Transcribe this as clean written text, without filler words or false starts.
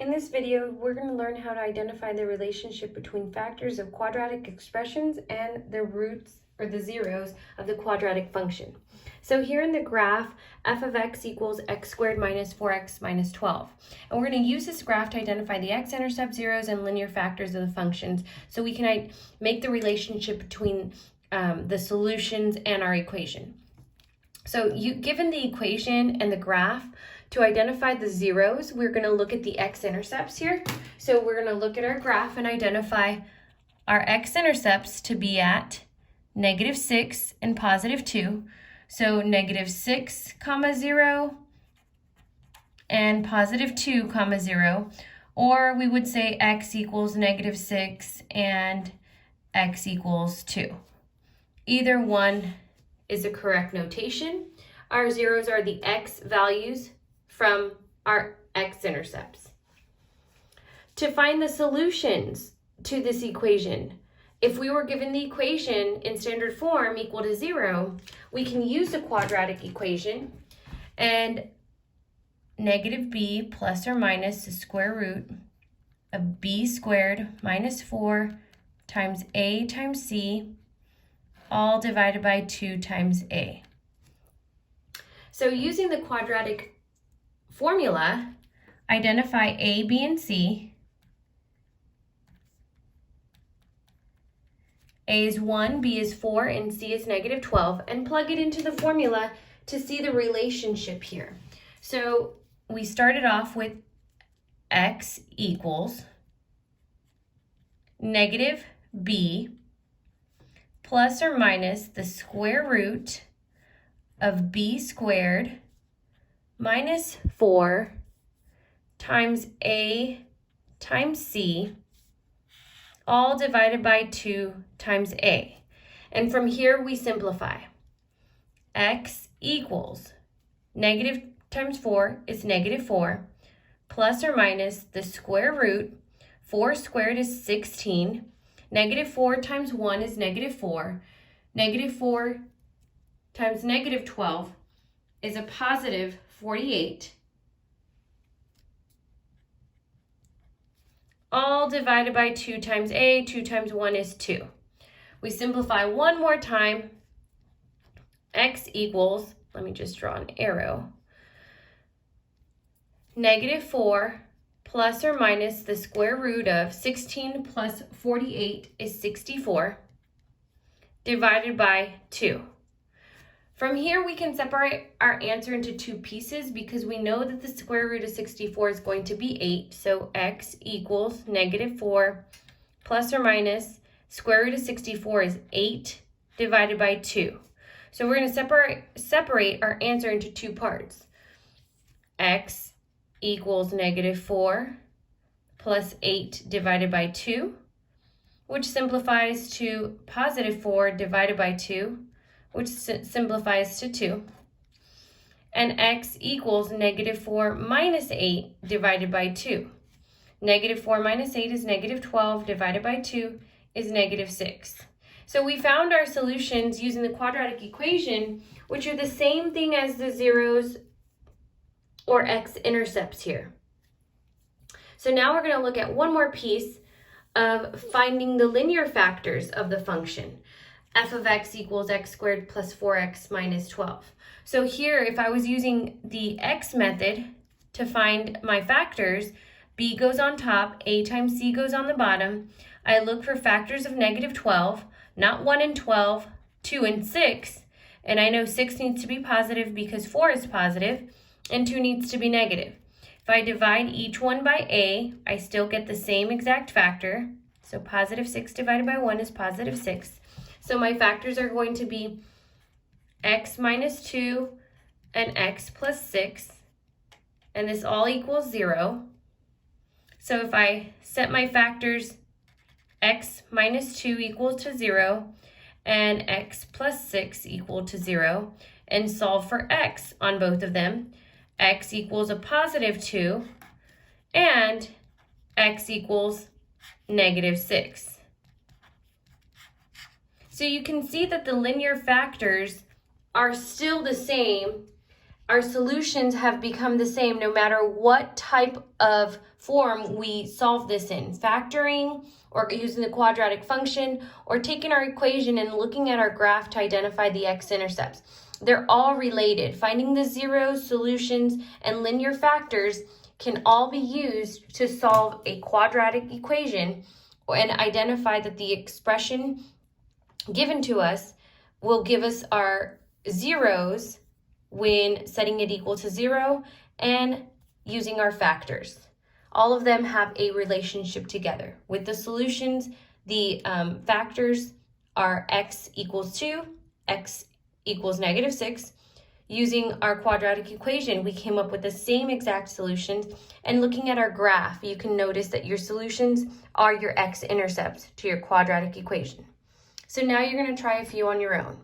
In this video, we're going to learn how to identify the relationship between factors of quadratic expressions and the roots or the zeros of the quadratic function. So here in the graph, f of x equals x squared minus 4x minus 12. And we're going to use this graph to identify the x-intercept zeros and linear factors of the functions so we can make the relationship between the solutions and our equation. So given the equation and the graph, to identify the zeros, we're going to look at the x-intercepts here. So we're going to look at our graph and identify our x-intercepts to be at -6 and +2. So -6, 0, and +2, 0. Or we would say x equals -6 and x equals 2. Either one is the correct notation. Our zeros are the x values from our x-intercepts. To find the solutions to this equation, if we were given the equation in standard form equal to 0, we can use the quadratic equation and -b plus or minus the square root of b squared minus 4 times a times c, all divided by 2 times a. So using the quadratic formula, identify a, b, and c. A is 1, b is 4, and c is -12, and plug it into the formula to see the relationship here. So we started off with x equals -b plus or minus the square root of b squared minus 4 times a times c, all divided by 2 times a. And from here we simplify. X equals negative times 4 is -4, plus or minus the square root. 4 squared is 16. -4 times 1 is -4. -4 times -12 is a positive 48. All divided by 2 times a. 2 times 1 is 2. We simplify one more time. X equals, let me just draw an arrow, -4 plus or minus the square root of 16 plus 48 is 64, divided by 2. From here, we can separate our answer into two pieces because we know that the square root of 64 is going to be 8. So x equals -4 plus or minus square root of 64 is 8 divided by 2. So we're going to separate our answer into two parts. X equals -4 plus 8 divided by 2, which simplifies to +4 divided by 2, which simplifies to 2. And x equals -4 minus 8 divided by 2. -4 minus 8 is -12 divided by 2 is -6. So we found our solutions using the quadratic equation, which are the same thing as the zeros or x-intercepts here. So now we're going to look at one more piece of finding the linear factors of the function. F of x equals x squared plus 4x minus 12. So here, if I was using the x method to find my factors, b goes on top, a times c goes on the bottom. I look for factors of -12, not 1 and 12, 2 and 6. And I know 6 needs to be positive because 4 is positive, and 2 needs to be negative. If I divide each one by a, I still get the same exact factor. So +6 divided by 1 is +6. So my factors are going to be x minus 2 and x plus 6. And this all equals 0. So if I set my factors, x minus 2 equals to 0 and x plus 6 equal to 0, and solve for x on both of them, x equals a +2 and x equals -6. So you can see that the linear factors are still the same. our solutions have become the same no matter what type of form we solve this in. Factoring, or using the quadratic function, or taking our equation and looking at our graph to identify the x-intercepts. They're all related. Finding the zeros, solutions, and linear factors can all be used to solve a quadratic equation and identify that the expression given to us will give us our zeros when setting it equal to 0 and using our factors. All of them have a relationship together. With the solutions, the factors are x equals 2, x equals -6. Using our quadratic equation, we came up with the same exact solutions. And looking at our graph, you can notice that your solutions are your x-intercepts to your quadratic equation. So now you're going to try a few on your own.